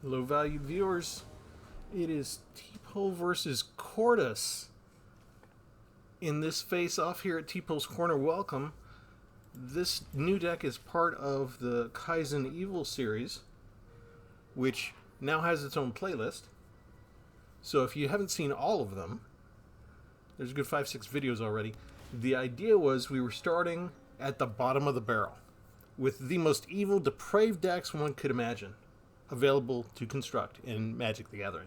Low valued viewers, it is Tpull versus Cordus. In this face-off here at Tpull's Corner, welcome. This new deck is part of the Kaizen Evil series, which now has its own playlist. So if you haven't seen all of them, there's a good 5-6 videos already. The idea was we were starting at the bottom of the barrel with the most evil, depraved decks one could imagine available to construct in Magic the Gathering.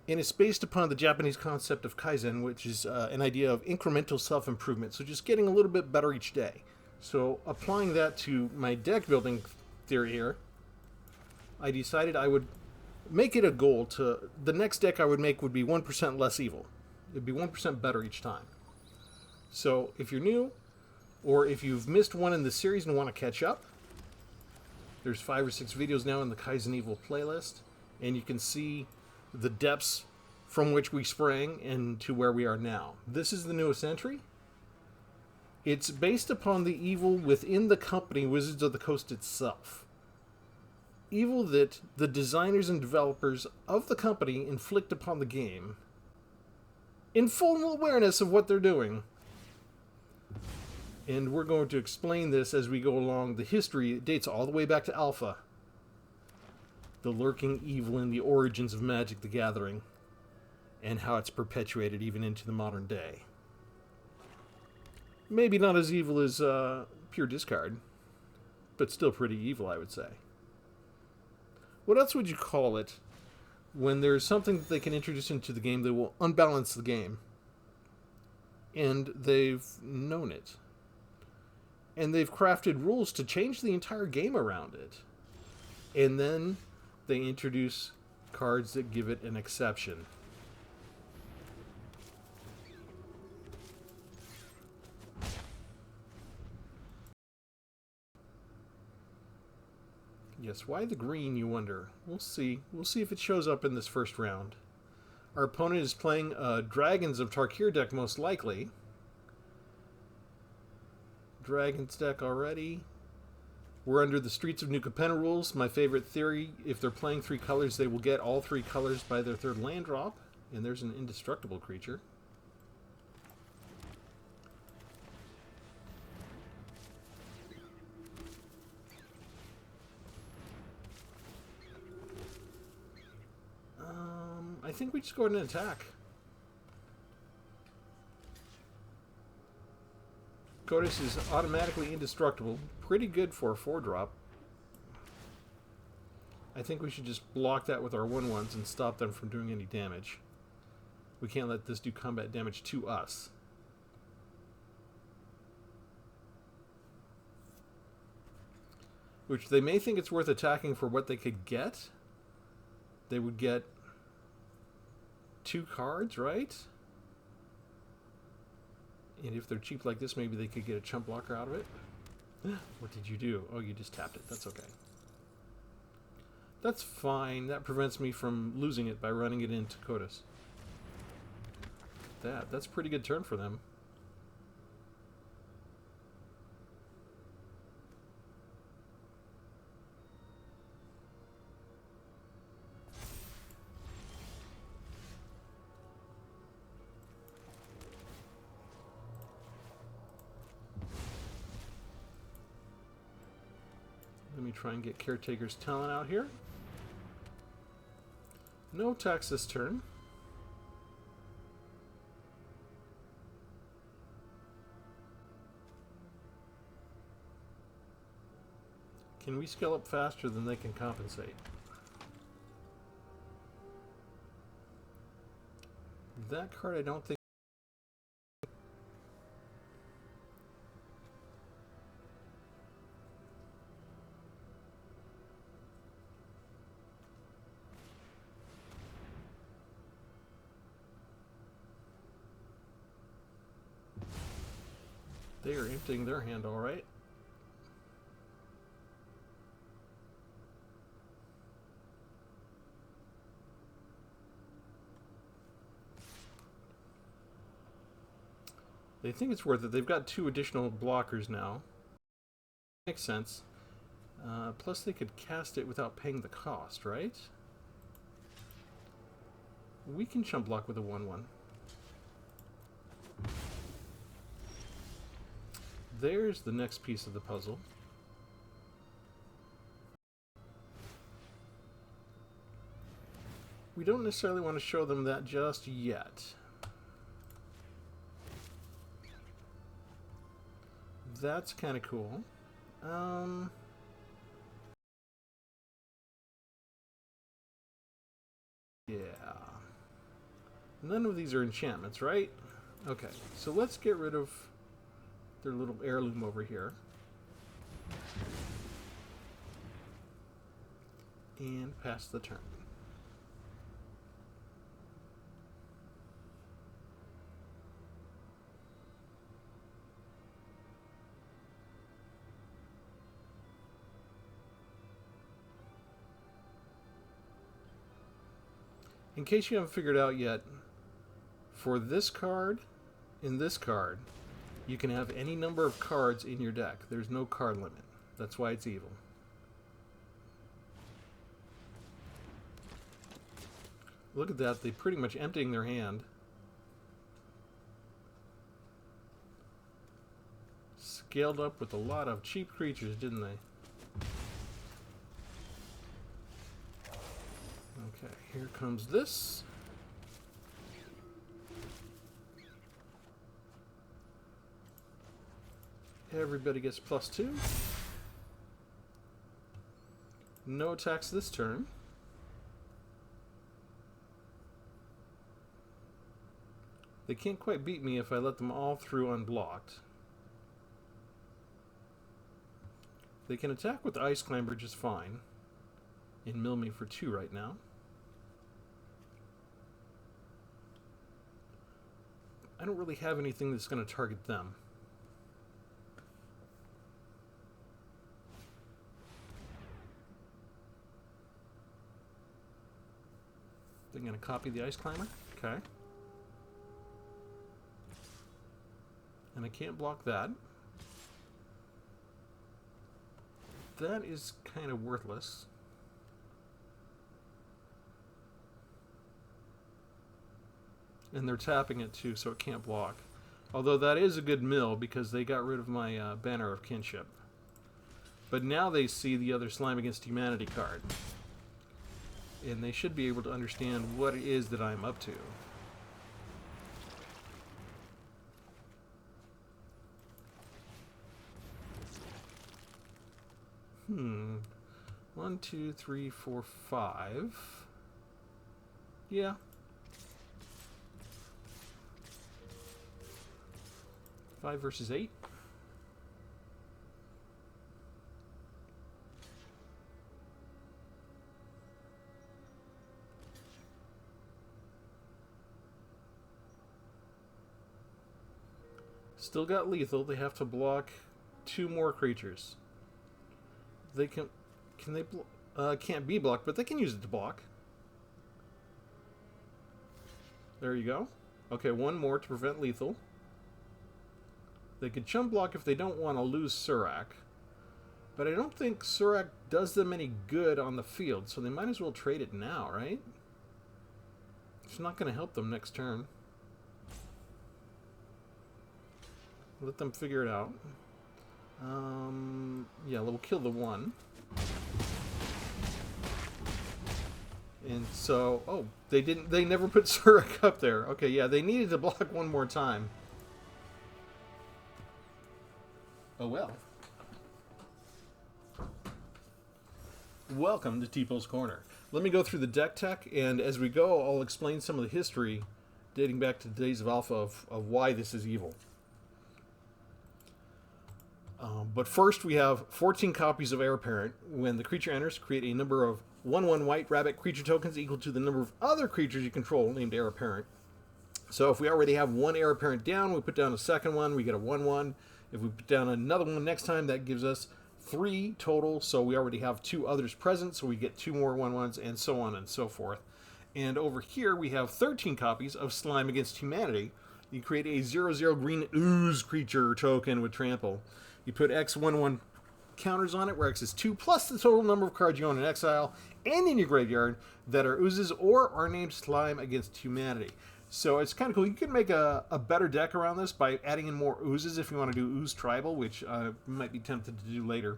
And it's based upon the Japanese concept of Kaizen, which is an idea of incremental self-improvement, so just getting a little bit better each day. So applying that to my deck building theory here, I decided I would make it a goal to, the next deck I would make would be 1% less evil. It'd be 1% better each time. So if you're new, or if you've missed one in the series and want to catch up, there's 5 or 6 videos now in the Kaizen Evil playlist, and you can see the depths from which we sprang and to where we are now. This is the newest entry. It's based upon the evil within the company Wizards of the Coast itself. Evil that the designers and developers of the company inflict upon the game in full awareness of what they're doing. And we're going to explain this as we go along. The history dates all the way back to Alpha. The lurking evil in the origins of Magic the Gathering, and how it's perpetuated even into the modern day. Maybe not as evil as pure discard, but still pretty evil, I would say. What else would you call it when there's something that they can introduce into the game that will unbalance the game? And they've known it. And they've crafted rules to change the entire game around it. And then they introduce cards that give it an exception. Yes, why the green, you wonder? We'll see. We'll see if it shows up in this first round. Our opponent is playing a Dragons of Tarkir deck, most likely. Dragons deck already. We're under the Streets of New Capenna rules. My favorite theory, if they're playing 3 colors, they will get all 3 colors by their 3rd land drop. And there's an indestructible creature. I think we just go ahead and attack. Cordus is automatically indestructible. Pretty good for a 4-drop. I think we should just block that with our 1/1s and stop them from doing any damage. We can't let this do combat damage to us. Which they may think it's worth attacking for what they could get. They would get 2 cards, right? And if they're cheap like this, maybe they could get a chump blocker out of it. What did you do? Oh, you just tapped it. That's okay. That's fine. That prevents me from losing it by running it into Cordus. That's a pretty good turn for them. Let me try and get Caretaker's Talent out here. No attacks this turn. Can we scale up faster than they can compensate? That card I don't think... They are emptying their hand all right. They think it's worth it. They've got 2 additional blockers now. Makes sense. Plus they could cast it without paying the cost, right? We can chump block with a 1/1. There's the next piece of the puzzle. We don't necessarily want to show them that just yet. That's kind of cool. Yeah. None of these are enchantments, right? Okay, so let's get rid of their little heirloom over here. And pass the turn. In case you haven't figured out yet, for this card, in this card, you can have any number of cards in your deck. There's no card limit. That's why it's evil. Look at that, they pretty much emptying their hand. Scaled up with a lot of cheap creatures, didn't they? Okay, here comes this. Everybody gets +2. No attacks this turn. They can't quite beat me if I let them all through unblocked. They can attack with Ice Climber just fine. And mill me for 2 right now. I don't really have anything that's going to target them. They're going to copy the Ice Climber. Okay. And I can't block that. That is kind of worthless. And they're tapping it too, so it can't block. Although that is a good mill because they got rid of my Banner of Kinship. But now they see the other Slime Against Humanity card. And they should be able to understand what it is that I'm up to. One, two, three, four, 5. Yeah. Five versus 8. Still got lethal. They have to block 2 more creatures. They can they can't be blocked, but they can use it to block. There you go. Okay, 1 more to prevent lethal. They could chump block if they don't want to lose Surak. But I don't think Surak does them any good on the field, so they might as well trade it now, right? It's not going to help them next turn. Let them figure it out. Yeah, we'll kill the 1. And so, oh, they never put Surak up there. Okay, yeah, they needed to block 1 more time. Oh well. Welcome to Tpull's Corner. Let me go through the deck tech, and as we go, I'll explain some of the history dating back to the days of Alpha of why this is evil. But first, we have 14 copies of Heir Apparent. When the creature enters, create a number of 1/1 white rabbit creature tokens equal to the number of other creatures you control named Heir Apparent. So if we already have 1 Heir Apparent down, we put down a second one, we get a 1/1. If we put down another one next time, that gives us 3 total. So we already have 2 others present, so we get 2 more 1/1s, and so on and so forth. And over here, we have 13 copies of Slime Against Humanity. You create a 0/0 green ooze creature token with trample. You put X 1/1 counters on it, where X is 2 plus the total number of cards you own in exile and in your graveyard that are oozes or are named Slime Against Humanity. So it's kind of cool. You can make a better deck around this by adding in more oozes if you want to do ooze tribal, which you might be tempted to do later.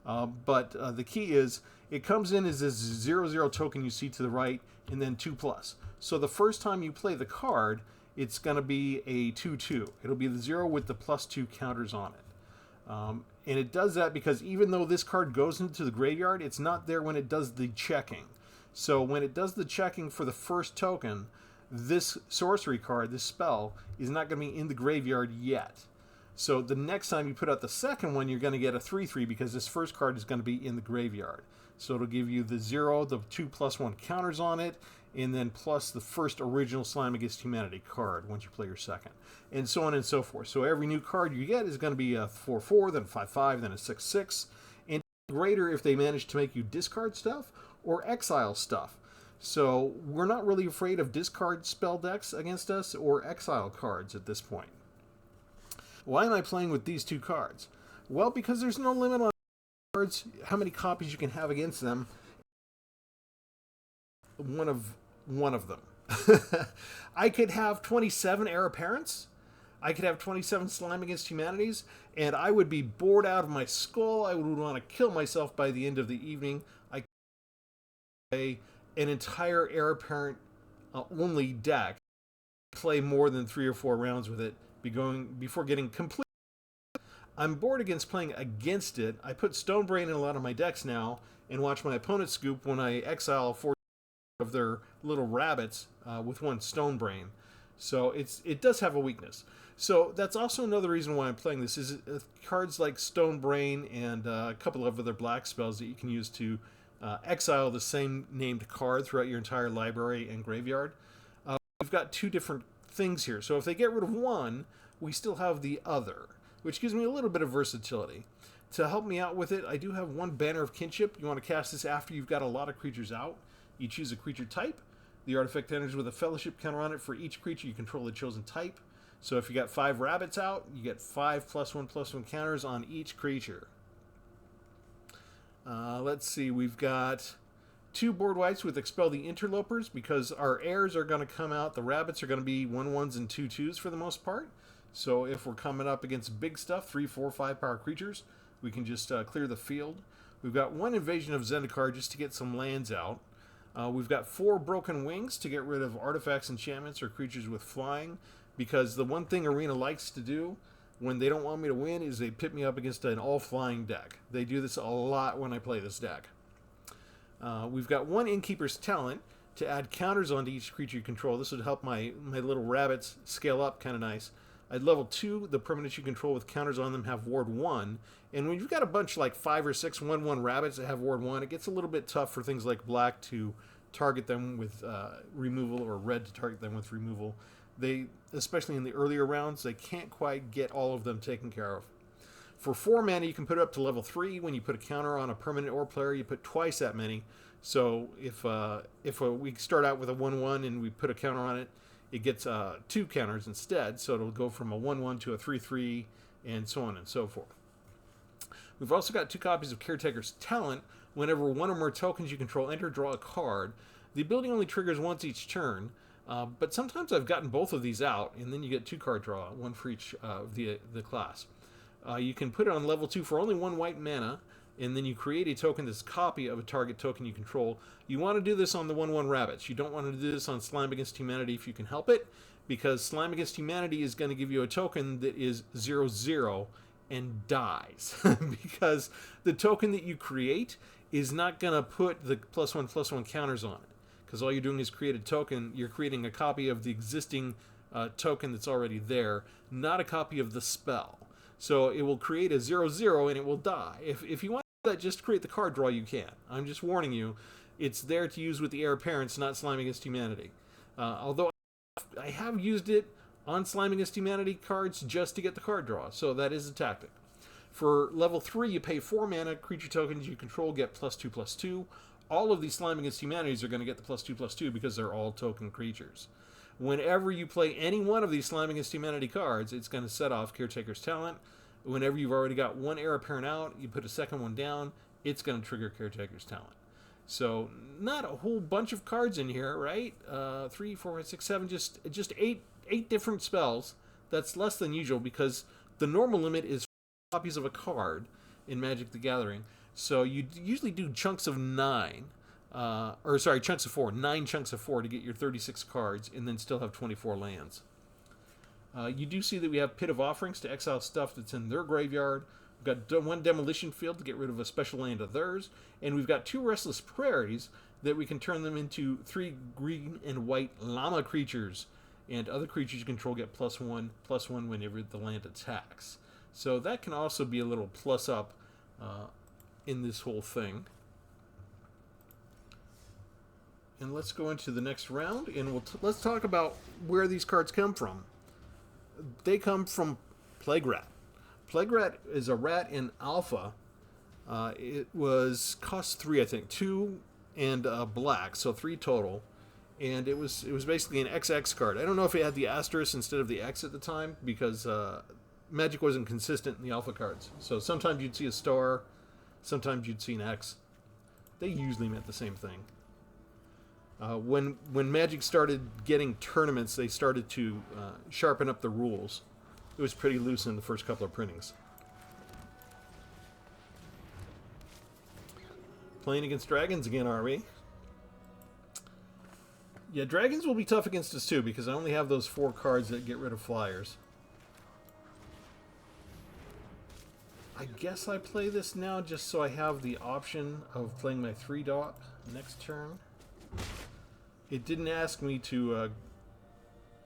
But the key is it comes in as this 0/0 token you see to the right, and then 2 plus. So the first time you play the card, it's going to be a 2/2. It'll be the 0 with the +2 counters on it. And it does that because even though this card goes into the graveyard, it's not there when it does the checking. So when it does the checking for the first token, this sorcery card, this spell, is not going to be in the graveyard yet. So the next time you put out the second one, you're going to get a 3/3 because this first card is going to be in the graveyard. So it'll give you the 0, the 2+1 counters on it, and then plus the first original Slime Against Humanity card once you play your second. And so on and so forth. So every new card you get is going to be a 4/4, then a 5/5, then a 6/6. And greater if they manage to make you discard stuff or exile stuff. So we're not really afraid of discard spell decks against us or exile cards at this point. Why am I playing with these two cards? Well, because there's no limit on cards, how many copies you can have against them. One of them. I could have 27 Heir Apparents. I could have 27 Slime Against Humanities, and I would be bored out of my skull. I would want to kill myself by the end of the evening. I could play an entire Heir Apparent only deck, play more than 3 or 4 rounds with it before getting completely. I'm bored against playing against it. I put Stonebrain in a lot of my decks now and watch my opponent scoop when I exile 4 of their little rabbits with 1 Stonebrain. So it does have a weakness. So that's also another reason why I'm playing this is cards like Stonebrain and a couple of other black spells that you can use to exile the same named card throughout your entire library and graveyard. We've got 2 different things here. So if they get rid of one, we still have the other, which gives me a little bit of versatility. To help me out with it, I do have 1 Banner of Kinship. You want to cast this after you've got a lot of creatures out. You choose a creature type. The artifact enters with a fellowship counter on it for each creature you control the chosen type. So if you got 5 rabbits out, you get 5 +1/+1 counters on each creature. Let's see, we've got 2 board wipes with Expel the Interlopers because our heirs are going to come out. The rabbits are going to be 1/1s and 2/2s for the most part. So if we're coming up against big stuff, 3, 4, 5 power creatures, we can just clear the field. We've got 1 Invasion of Zendikar just to get some lands out. We've got 4 Broken Wings to get rid of artifacts, enchantments, or creatures with flying, because the one thing Arena likes to do when they don't want me to win is they pit me up against an all-flying deck. They do this a lot when I play this deck. We've got 1 Innkeeper's Talent to add counters onto each creature you control. This would help my little rabbits scale up kind of nice. At level 2, the permanents you control with counters on them have Ward 1. And when you've got a bunch like 5 or 6 1/1 rabbits that have Ward 1, it gets a little bit tough for things like black to target them with removal or red to target them with removal. They, especially in the earlier rounds, they can't quite get all of them taken care of. For 4 mana, you can put it up to level 3. When you put a counter on a permanent or player, you put twice that many. So if we start out with a 1/1 and we put a counter on it, it gets 2 counters instead. So it'll go from a 1/1 to a 3/3 and so on and so forth. We've also got 2 copies of Caretaker's Talent. Whenever 1 or more tokens you control enter, draw a card. The ability only triggers once each turn, but sometimes I've gotten both of these out, and then you get 2 card draw, 1 for each of the class. You can put it on level 2 for only 1 white mana, and then you create a token that's a copy of a target token you control. You want to do this on the 1/1 rabbits. You don't want to do this on Slime Against Humanity if you can help it, because Slime Against Humanity is going to give you a token that is 0/0 and dies. Because the token that you create is not going to put the +1/+1 counters on it. Because all you're doing is create a token. You're creating a copy of the existing token that's already there, not a copy of the spell. So it will create a 0/0 and it will die. If you want that, just create the card draw, you can. I'm just warning you, it's there to use with the Heir Apparents, not Slime Against Humanity. Although I have used it on Slime Against Humanity cards just to get the card draw, so that is a tactic. For level 3, you pay 4 mana, creature tokens you control get +2/+2. All of these Slime Against Humanities are going to get the +2/+2 because they're all token creatures. Whenever you play any one of these Slime Against Humanity cards, it's going to set off Caretaker's Talent, Whenever you've already got one heir apparent out, you put a second one down, it's going to trigger Caretaker's Talent. So not a whole bunch of cards in here, right? 3, 4, 5, 6, 7, just eight different spells. That's less than usual because the normal limit is 4 copies of a card in Magic the Gathering. So you usually do chunks of 9. Chunks of 4. 9 chunks of 4 to get your 36 cards and then still have 24 lands. You do see that we have Pit of Offerings to exile stuff that's in their graveyard. We've got 1 Demolition Field to get rid of a special land of theirs. And we've got 2 Restless Prairies that we can turn them into 3 green and white llama creatures. And other creatures you control get +1/+1 whenever the land attacks. So that can also be a little plus up in this whole thing. And let's go into the next round, and let's talk about where these cards come from. They come from Plague Rat. Plague Rat is a rat in Alpha. It cost 3, I think, 2 and black, so 3 total. And it was basically an XX card. I don't know if it had the asterisk instead of the X at the time because Magic wasn't consistent in the Alpha cards. So sometimes you'd see a star, sometimes you'd see an X. They usually meant the same thing. When Magic started getting tournaments, they started to sharpen up the rules. It was pretty loose in the first couple of printings. Playing against dragons again, are we? Yeah, dragons will be tough against us too, because I only have those 4 cards that get rid of flyers. I guess I play this now just so I have the option of playing my 3-dot next turn. It didn't ask me to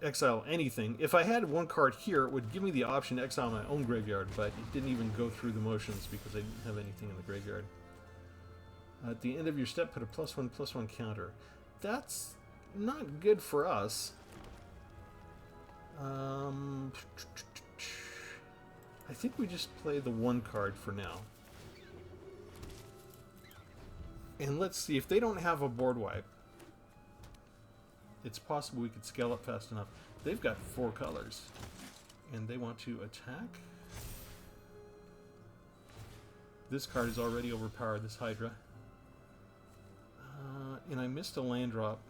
exile anything. If I had 1 card here, it would give me the option to exile my own graveyard, but it didn't even go through the motions because I didn't have anything in the graveyard. At the end of your step, put a +1/+1 counter. That's not good for us. I think we just play the 1 card for now. And let's see, if they don't have a board wipe, it's possible we could scale up fast enough. They've got 4 colors, and they want to attack. This card is already overpowered, this Hydra. And I missed a land drop.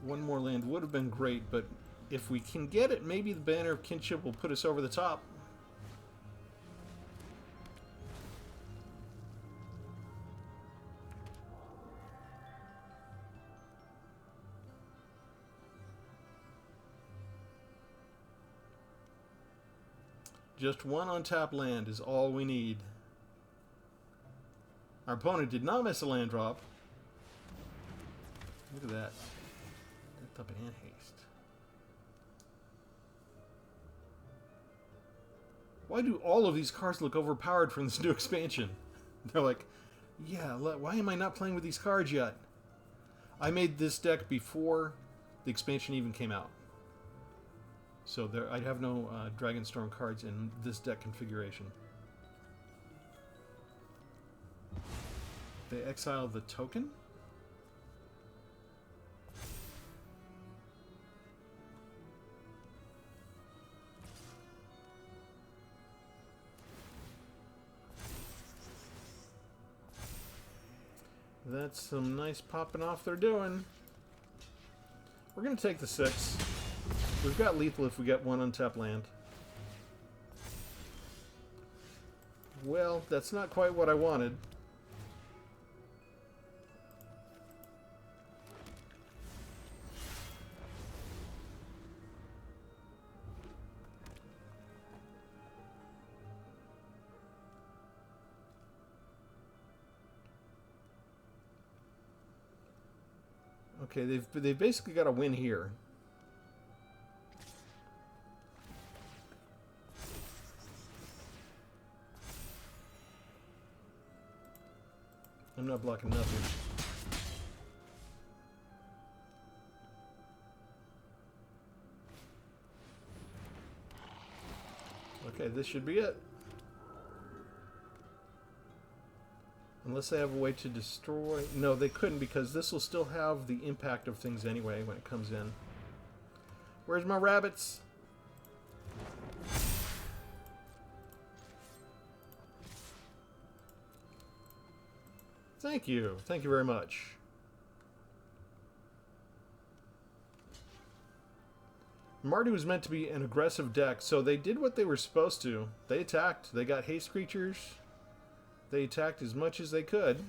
One more land would have been great, but if we can get it, maybe the Banner of Kinship will put us over the top. Just 1 untapped land is all we need. Our opponent did not miss a land drop. Look at that. Death up and haste. Why do all of these cards look overpowered from this new expansion? They're like, yeah, why am I not playing with these cards yet? I made this deck before the expansion even came out. So I'd have no Dragonstorm cards in this deck configuration. They exile the token? That's some nice popping off they're doing. We're going to take the 6. We've got lethal if we get 1 untapped land. Well, that's not quite what I wanted. Okay, they've basically got a win here. I'm not blocking nothing. Okay, this should be it. Unless they have a way to destroy... No, they couldn't because this will still have the impact of things anyway when it comes in. Where's my rabbits? Thank you. Thank you very much. Mardu was meant to be an aggressive deck, so they did what they were supposed to. They attacked. They got haste creatures. They attacked as much as they could.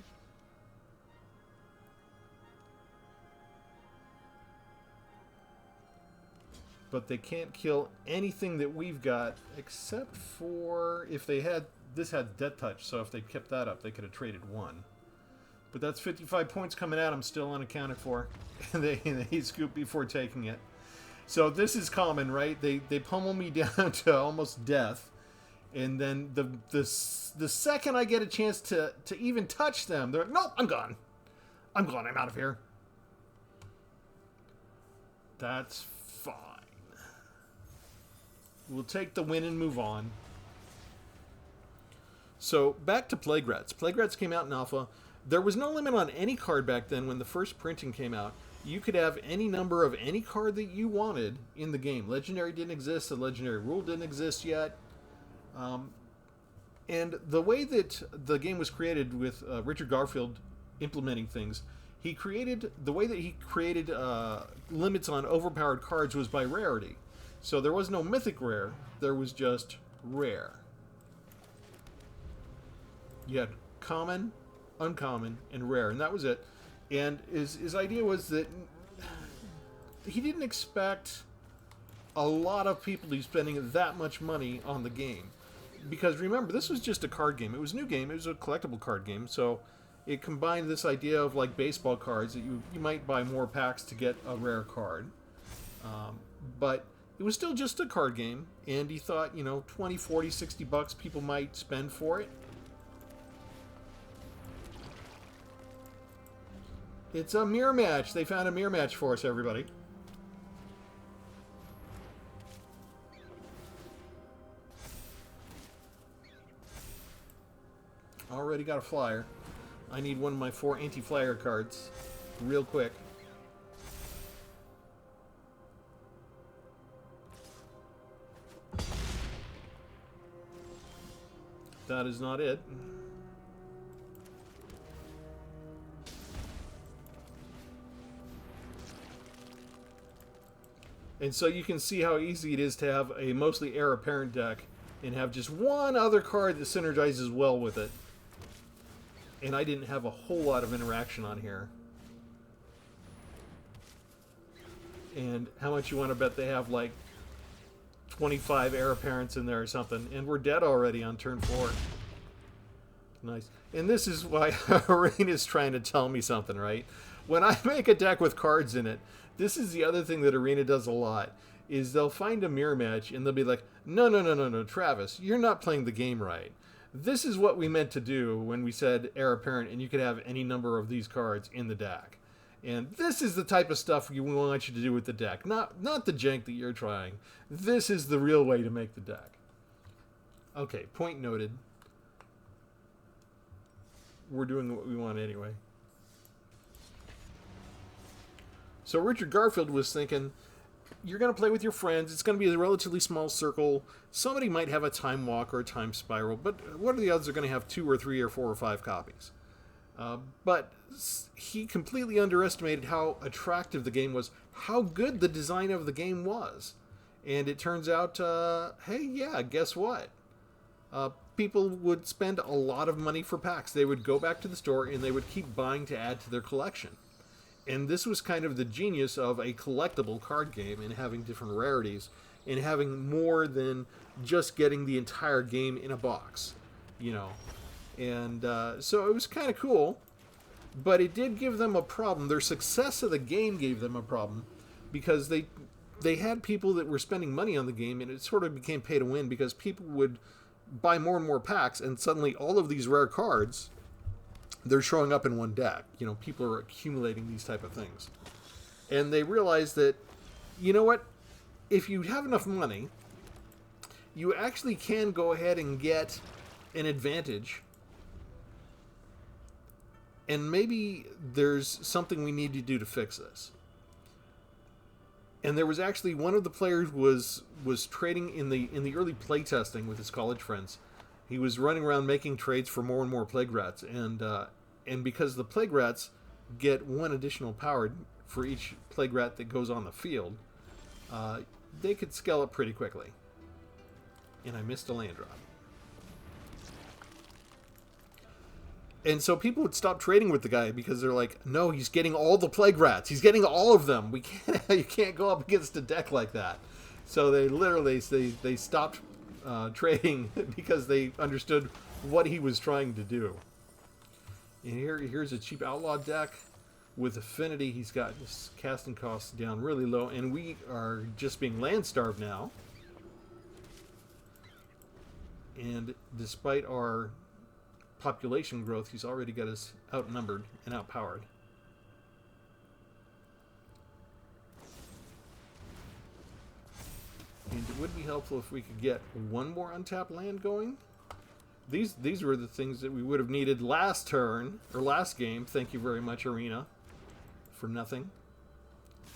But they can't kill anything that we've got, except for if they had... This had Death Touch, so if they kept that up, they could have traded one. But that's 55 points coming at them, still unaccounted for. They scoop before taking it. So this is common, right? They pummel me down to almost death. And then the second I get a chance to even touch them, they're like, nope, I'm gone. I'm gone. I'm out of here. That's fine. We'll take the win and move on. So back to Plague Rats. Plague Rats came out in alpha. There was no limit on any card back then when the first printing came out. You could have any number of any card that you wanted in the game. Legendary didn't exist. The Legendary rule didn't exist yet. And the way that the game was created with Richard Garfield implementing things, the way that he created limits on overpowered cards was by rarity. So there was no mythic rare. There was just rare. You had common, uncommon, and rare, and that was it. And his idea was that he didn't expect a lot of people to be spending that much money on the game. Because remember, this was just a card game. It was a new game. It was a collectible card game. So it combined this idea of like baseball cards that you might buy more packs to get a rare card. But it was still just a card game. And he thought, 20, 40, 60 bucks people might spend for it. It's a mirror match. They found a mirror match for us, everybody. Already got a flyer. I need one of my 4 anti-flyer cards real quick. That is not it. And so you can see how easy it is to have a mostly heir apparent deck and have just one other card that synergizes well with it. And I didn't have a whole lot of interaction on here. And how much you want to bet they have like 25 heir apparents in there or something. And we're dead already on turn 4. Nice. And this is why Arena's trying to tell me something, right? When I make a deck with cards in it, this is the other thing that Arena does a lot, is they'll find a mirror match and they'll be like, no, Travis, you're not playing the game right. This is what we meant to do when we said heir apparent and you could have any number of these cards in the deck. And this is the type of stuff we want you to do with the deck, not the jank that you're trying. This is the real way to make the deck. Okay, point noted. We're doing what we want anyway. So Richard Garfield was thinking, you're going to play with your friends. It's going to be a relatively small circle. Somebody might have a Time Walk or a Time Spiral, but what are the odds they're going to have 2 or 3 or 4 or 5 copies? But he completely underestimated how attractive the game was, how good the design of the game was. And it turns out, hey, yeah, guess what? People would spend a lot of money for packs. They would go back to the store and they would keep buying to add to their collection. And this was kind of the genius of a collectible card game and having different rarities and having more than just getting the entire game in a box, And so it was kind of cool, but it did give them a problem. Their success of the game gave them a problem because they had people that were spending money on the game, and it sort of became pay to win because people would buy more and more packs, and suddenly all of these rare cards, they're showing up in one deck. People are accumulating these type of things. And they realize that, you know what? If you have enough money, you actually can go ahead and get an advantage. And maybe there's something we need to do to fix this. And there was actually one of the players was trading in the early playtesting with his college friends. He was running around making trades for more and more plague rats, and because the plague rats get one additional power for each plague rat that goes on the field, they could scale up pretty quickly. And I missed a land drop. And so people would stop trading with the guy because they're like, no, he's getting all the plague rats. He's getting all of them. You can't go up against a deck like that. So they literally they stopped trading because they understood what he was trying to do. And here's a cheap outlaw deck with affinity. He's got his casting costs down really low, and we are just being land starved now. And despite our population growth, he's already got us outnumbered and outpowered. And it would be helpful if we could get one more untapped land going. These were the things that we would have needed last turn, or last game. Thank you very much, Arena, for nothing.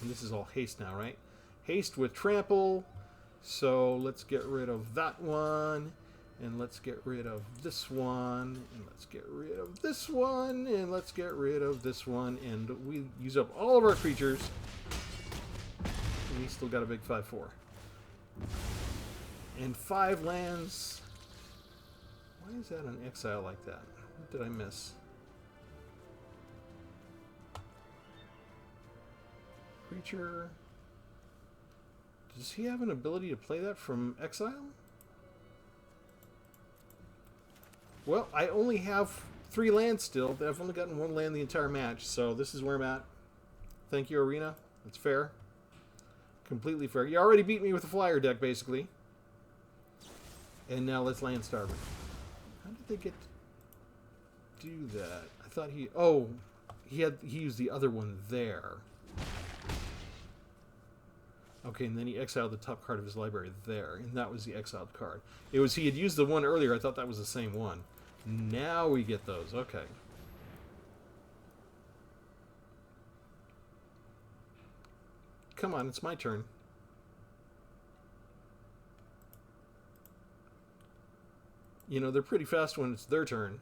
And this is all haste now, right? Haste with trample. So let's get rid of that one. And let's get rid of this one, and let's get rid of this one, and let's get rid of this one, and we use up all of our creatures, and we still got a big 5/4. And 5 lands. Why is that an exile like that? What did I miss? Creature. Does he have an ability to play that from exile? Well, I only have 3 lands still. I've only gotten 1 land the entire match, so this is where I'm at. Thank you, Arena. That's fair. Completely fair. You already beat me with a flyer deck, basically. And now let's land starve. How did they get to do that? I thought he... Oh, he used the other one there. Okay, and then he exiled the top card of his library there, and that was the exiled card. It was he had used the one earlier. I thought that was the same one. Now we get those. Okay. Come on, it's my turn. You know, they're pretty fast when it's their turn.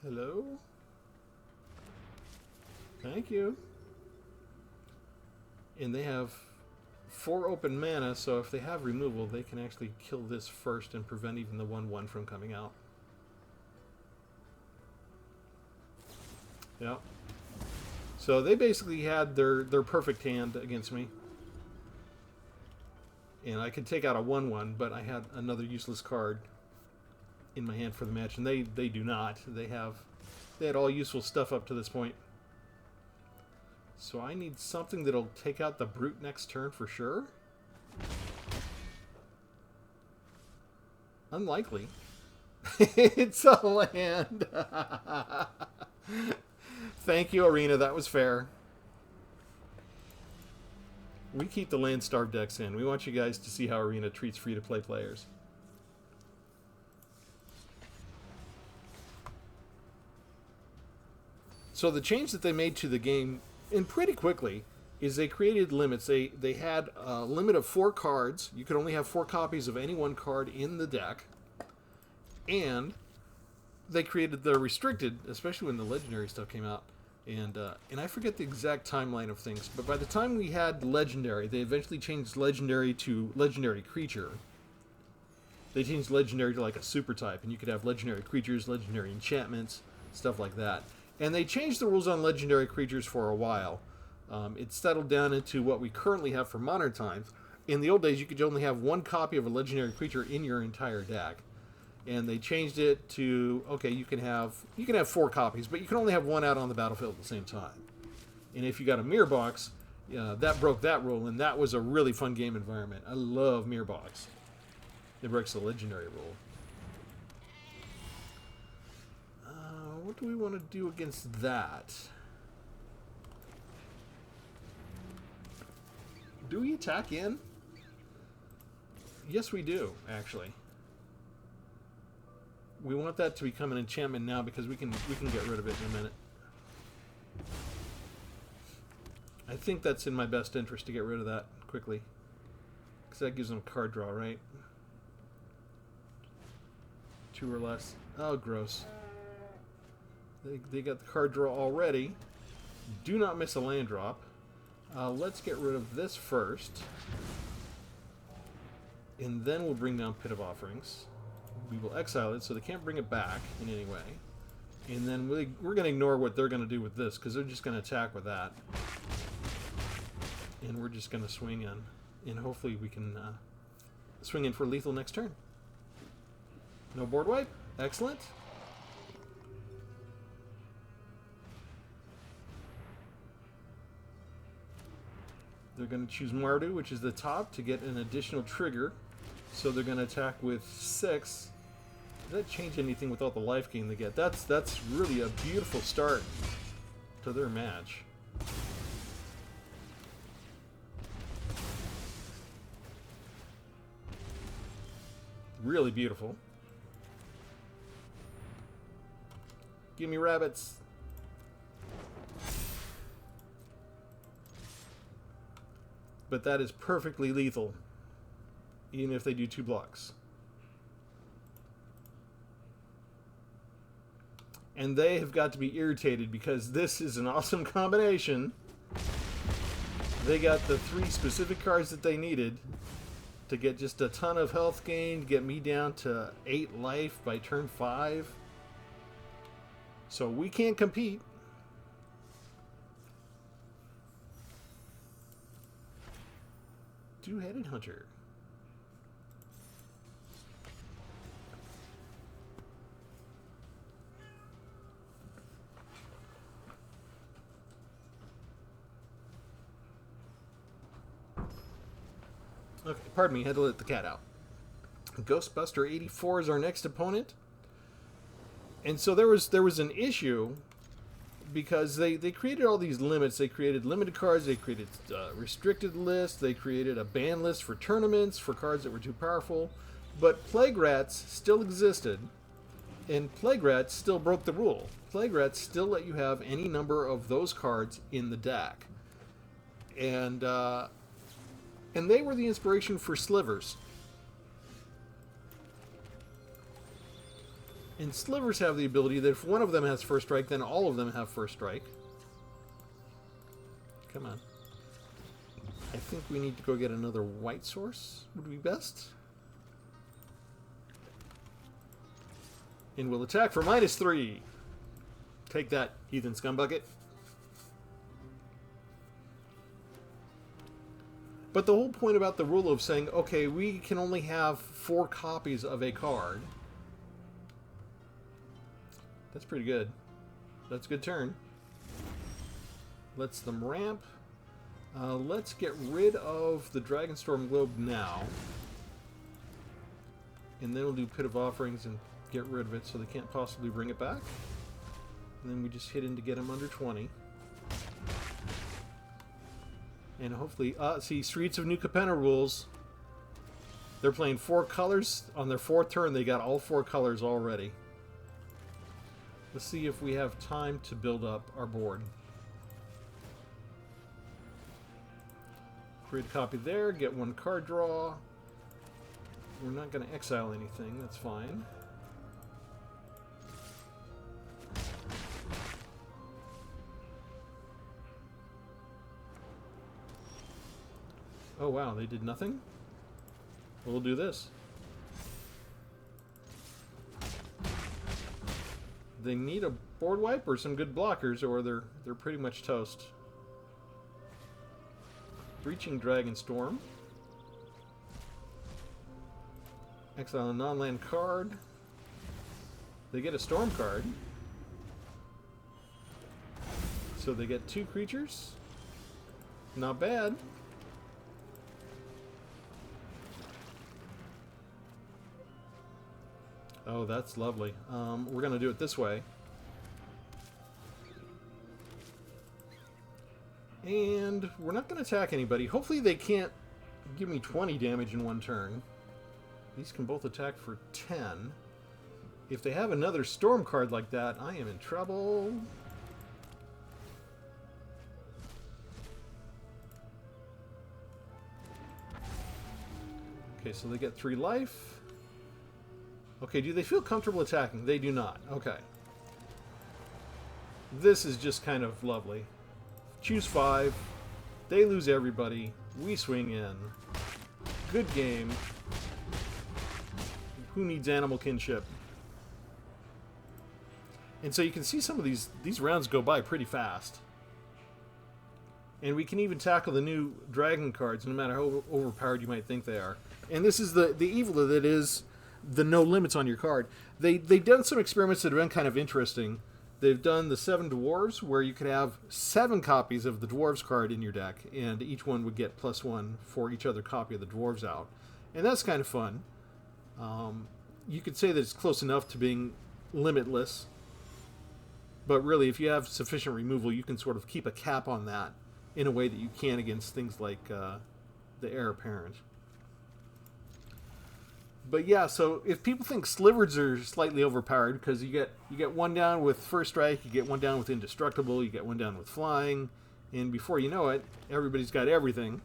Hello? Thank you. And they have 4 open mana, so if they have removal, they can actually kill this first and prevent even the 1/1 from coming out. Yeah. So they basically had their perfect hand against me. And I could take out a 1/1, but I had another useless card in my hand for the match, and they do not. They had all useful stuff up to this point. So I need something that'll take out the brute next turn for sure. Unlikely. It's a land. Thank you, Arena. That was fair. We keep the land starved decks in. We want you guys to see how Arena treats free-to-play players. So the change that they made to the game, and pretty quickly, is they created limits. They had a limit of 4 cards. You could only have 4 copies of any one card in the deck. And they created the restricted, especially when the legendary stuff came out. And I forget the exact timeline of things, but by the time we had legendary, they eventually changed legendary to legendary creature. They changed legendary to like a super type, and you could have legendary creatures, legendary enchantments, stuff like that. And they changed the rules on legendary creatures for a while. It settled down into what we currently have for modern times. In the old days, you could only have 1 copy of a legendary creature in your entire deck. And they changed it to, okay, you can have 4 copies, but you can only have 1 out on the battlefield at the same time. And if you got a mirror box, that broke that rule, and that was a really fun game environment. I love mirror box. It breaks the legendary rule. What do we want to do against that? Do we attack in? Yes, we do, actually. We want that to become an enchantment now because we can get rid of it in a minute. I think that's in my best interest to get rid of that quickly. Because that gives them a card draw, right? 2 or less. Oh, gross. They got the card draw already. Do not miss a land drop. Let's get rid of this first. And then we'll bring down Pit of Offerings. We will exile it so they can't bring it back in any way. And then we're going to ignore what they're going to do with this because they're just going to attack with that. And we're just going to swing in. And hopefully we can swing in for lethal next turn. No board wipe. Excellent. They're going to choose Mardu, which is the top, to get an additional trigger. So they're going to attack with 6. Does that change anything with all the life gain they get? That's really a beautiful start to their match. Really beautiful. Give me rabbits. But that is perfectly lethal, even if they do 2 blocks. And they have got to be irritated because this is an awesome combination. They got the 3 specific cards that they needed to get just a ton of health gain, get me down to 8 life by turn 5. So we can't compete. Two-headed hunter. Okay, pardon me, had to let the cat out. Ghostbuster 84 is our next opponent. And so there was an issue because they created all these limits. They created limited cards, they created restricted lists, they created a ban list for tournaments for cards that were too powerful. But Plague Rats still existed, and Plague Rats still broke the rule. Plague Rats still let you have any number of those cards in the deck. And they were the inspiration for Slivers. And Slivers have the ability that if one of them has first strike, then all of them have first strike. Come on. I think we need to go get another white source. Would be best. And we'll attack for -3. Take that, heathen scumbucket. But the whole point about the rule of saying, okay, we can only have 4 copies of a card. That's pretty good. That's a good turn. Let's them ramp. Let's get rid of the Dragonstorm Globe now. And then we'll do Pit of Offerings and get rid of it so they can't possibly bring it back. And then we just hit in to get them under 20. And hopefully... see, Streets of New Capenna rules. They're playing 4 colors. On their 4th turn, they got all 4 colors already. Let's see if we have time to build up our board. Create a copy there, get 1 card draw. We're not going to exile anything, that's fine. Oh wow, they did nothing? We'll do this. They need a board wipe or some good blockers, or they're pretty much toast. Breaching Dragonstorm. Exile a non-land card. They get a storm card. So they get 2 creatures. Not bad. Oh, that's lovely. We're going to do it this way. And we're not going to attack anybody. Hopefully they can't give me 20 damage in 1 turn. These can both attack for 10. If they have another storm card like that, I am in trouble. Okay, so they get 3 life. Okay, do they feel comfortable attacking? They do not. Okay. This is just kind of lovely. Choose 5. They lose everybody. We swing in. Good game. Who needs animal kinship? And so you can see some of these rounds go by pretty fast. And we can even tackle the new dragon cards, no matter how overpowered you might think they are. And this is the evil that is the no limits on your card. They've done some experiments that have been kind of interesting. They've done the 7 dwarves, where you could have 7 copies of the dwarves card in your deck, and each one would get +1 for each other copy of the dwarves out. And that's kind of fun. You could say that it's close enough to being limitless. But really, if you have sufficient removal, you can sort of keep a cap on that in a way that you can against things like the heir apparent. But yeah, so if people think slivers are slightly overpowered, because you get 1 down with first strike, you get 1 down with indestructible, you get 1 down with flying, and before you know it, everybody's got everything.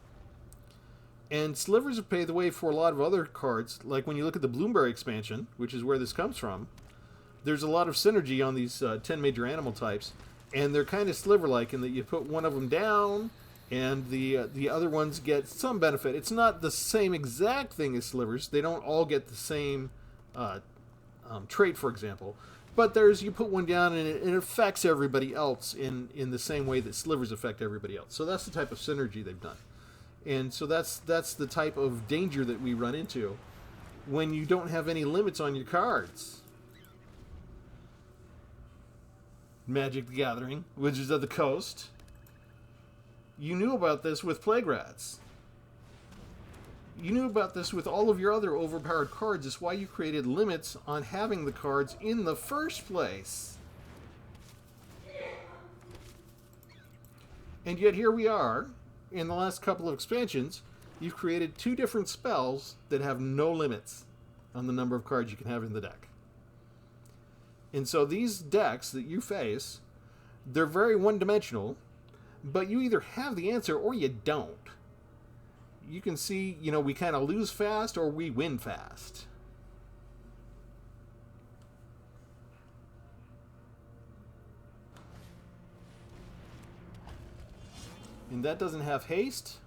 And slivers have paved the way for a lot of other cards, like when you look at the Bloomberry expansion, which is where this comes from. There's a lot of synergy on these 10 major animal types, and they're kind of sliver-like in that you put one of them down, and the other ones get some benefit. It's not the same exact thing as slivers. They don't all get the same trait, for example. But you put one down, and it affects everybody else in the same way that slivers affect everybody else. So that's the type of synergy they've done. And so that's the type of danger that we run into when you don't have any limits on your cards. Magic the Gathering, Wizards of the Coast. You knew about this with Plague Rats. You knew about this with all of your other overpowered cards. It's why you created limits on having the cards in the first place. And yet here we are, in the last couple of expansions, you've created 2 different spells that have no limits on the number of cards you can have in the deck. And so these decks that you face, they're very one-dimensional, but you either have the answer or you don't. You can see, we kind of lose fast or we win fast. And that doesn't have haste,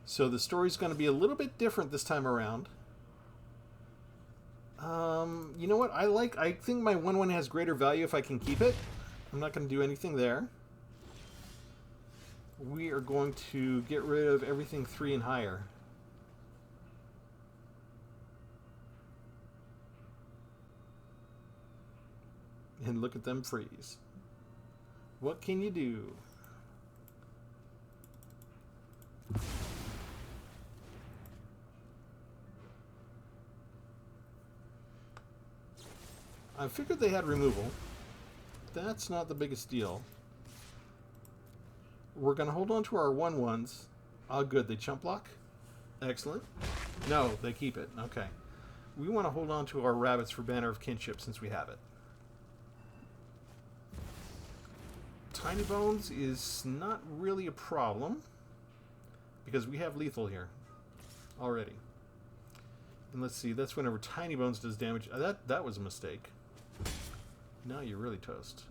so the story's going to be a little bit different this time around. You know what? I think my 1/1 has greater value if I can keep it. I'm not going to do anything there. We are going to get rid of everything 3 and higher. And look at them freeze. What can you do? I figured they had removal. That's not the biggest deal. We're going to hold on to our 1/1s. Oh, good. They chump block? Excellent. No, they keep it. Okay. We want to hold on to our rabbits for Banner of Kinship since we have it. Tiny Bones is not really a problem because we have lethal here already. And let's see, that's whenever Tiny Bones does damage. That was a mistake. Now you're really toast.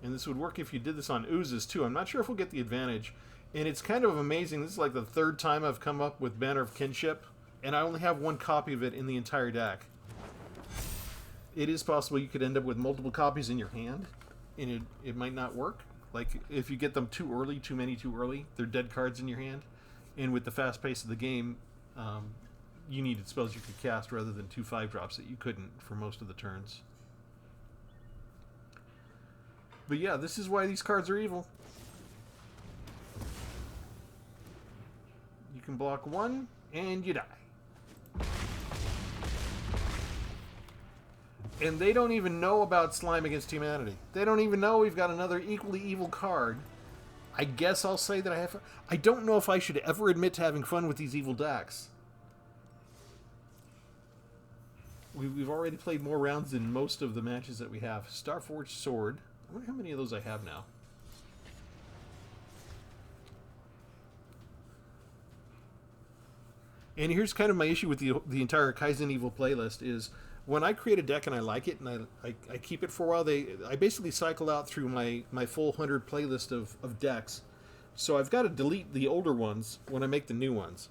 And this would work if you did this on oozes too. I'm not sure if we'll get the advantage. And it's kind of amazing. This is like the 3rd time I've come up with Banner of Kinship, and I only have 1 copy of it in the entire deck. It is possible you could end up with multiple copies in your hand, and it might not work. Like, if you get them too early, too many too early, they're dead cards in your hand. And with the fast pace of the game, you needed spells you could cast rather than 2 5-drops that you couldn't for most of the turns. But yeah, this is why these cards are evil. You can block 1, and you die. And they don't even know about Slime Against Humanity. They don't even know we've got another equally evil card. I guess I'll say that I don't know if I should ever admit to having fun with these evil decks. We've already played more rounds than most of the matches that we have. Starforged Sword. I wonder how many of those I have now. And here's kind of my issue with the entire Kaizen Evil playlist is when I create a deck and I like it and I keep it for a while, I basically cycle out through my full 100 playlist of decks. So I've got to delete the older ones when I make the new ones.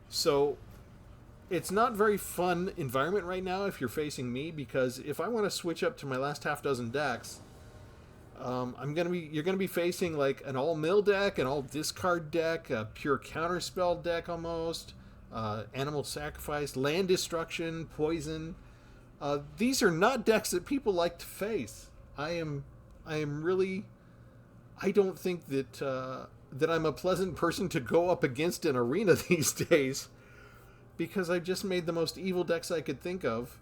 So it's not very fun environment right now if you're facing me, because if I want to switch up to my last half dozen decks, you're gonna be facing like an all mill deck, an all discard deck, a pure counterspell deck almost, animal sacrifice, land destruction, poison. These are not decks that people like to face. I am really. I don't think that I'm a pleasant person to go up against in arena these days, because I just made the most evil decks I could think of.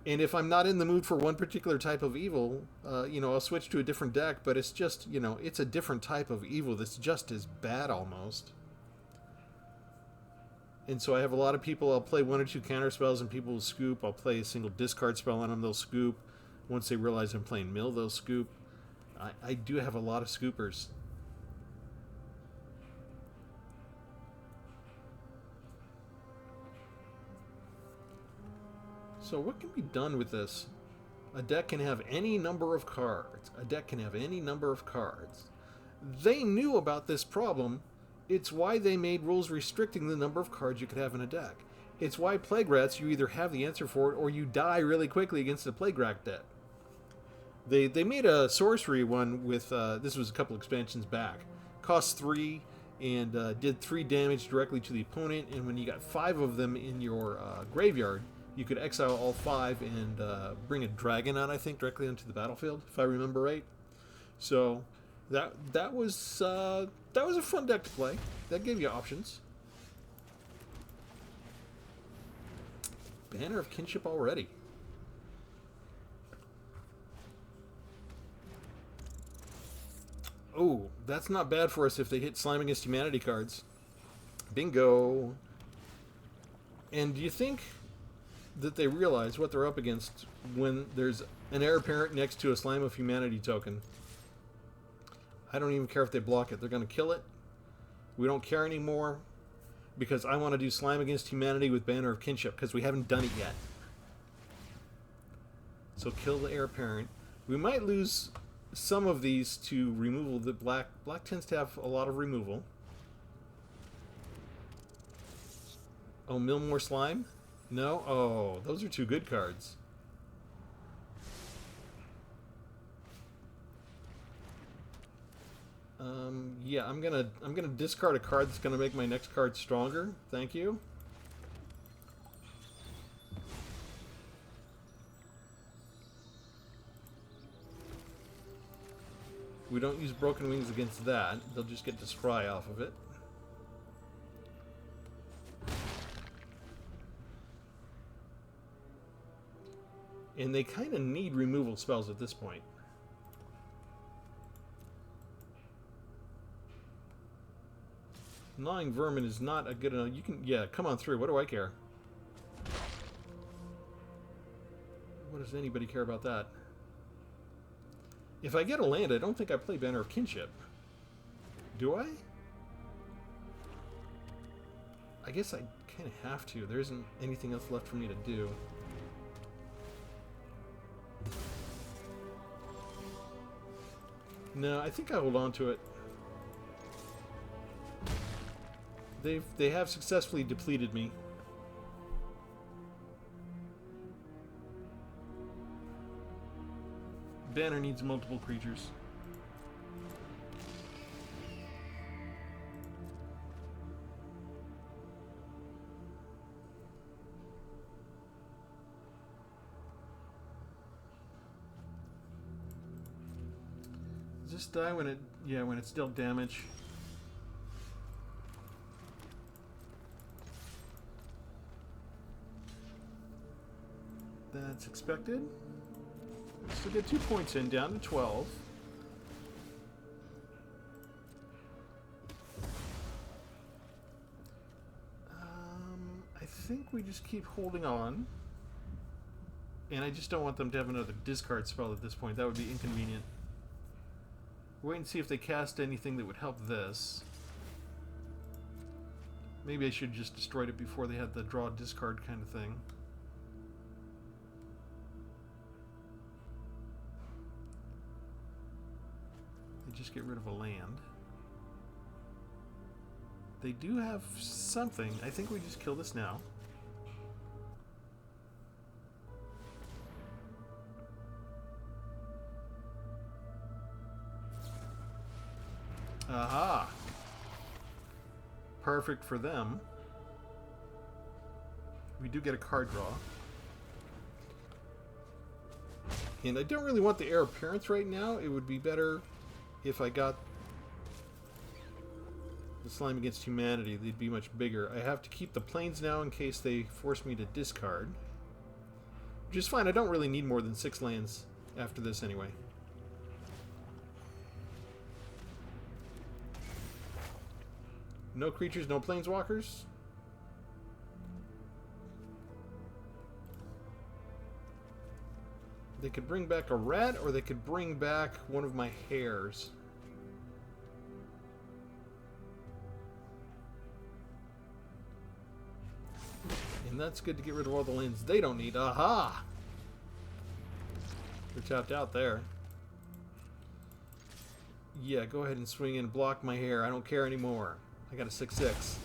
And if I'm not in the mood for one particular type of evil, I'll switch to a different deck, but it's just, it's a different type of evil that's just as bad almost. And so I have a lot of people, I'll play one or two counter spells and people will scoop. I'll play a single discard spell on them, they'll scoop. Once they realize I'm playing mill, they'll scoop. I do have a lot of scoopers. So what can be done with this? A deck can have any number of cards. A deck can have any number of cards. They knew about this problem. It's why they made rules restricting the number of cards you could have in a deck. It's why Plague Rats, you either have the answer for it or you die really quickly against the Plague Rat deck. They made a sorcery one with, this was a couple expansions back. Cost 3 and did 3 damage directly to the opponent, and when you got 5 of them in your graveyard, you could exile all 5 and bring a dragon out, I think, directly onto the battlefield, if I remember right. So that was a fun deck to play. That gave you options. Banner of Kinship already. Oh, that's not bad for us if they hit Slime Against Humanity cards. Bingo. And do you think that they realize what they're up against when there's an heir apparent next to a Slime of Humanity token? I don't even care if they block it. They're going to kill it. We don't care anymore because I want to do Slime Against Humanity with Banner of Kinship because we haven't done it yet. So kill the heir apparent. We might lose some of these to removal. The black tends to have a lot of removal. Oh, mill more slime? No? Oh, those are 2 good cards. Yeah, I'm gonna discard a card that's gonna make my next card stronger. Thank you. We don't use Broken Wings against that. They'll just get to scry off of it. And they kind of need removal spells at this point. Gnawing Vermin is not a good enough... You can... Yeah, come on through. What do I care? What does anybody care about that? If I get a land, I don't think I play Banner of Kinship. Do I? I guess I kind of have to. There isn't anything else left for me to do. No, I think I hold on to it. They have successfully depleted me. Banner needs multiple creatures. Just die when it, yeah, when it's dealt damage. That's expected. So get 2 points in, down to 12. I think we just keep holding on. And I just don't want them to have another discard spell at this point. That would be inconvenient. Wait and see if they cast anything that would help this. Maybe I should just destroyed it before they had the draw discard kind of thing. They just get rid of a land. They do have something. I think we just kill this now. Aha! Perfect for them. We do get a card draw. And I don't really want the heir appearance right now. It would be better if I got the Slime Against Humanity. They'd be much bigger. I have to keep the planes now in case they force me to discard. Which is fine. I don't really need more than 6 lands after this anyway. No creatures, no planeswalkers. They could bring back a rat, or they could bring back one of my hares. And that's good to get rid of all the lands they don't need. Aha! They're tapped out there. Yeah, go ahead and swing in and block my hare. I don't care anymore. I got a 6/6.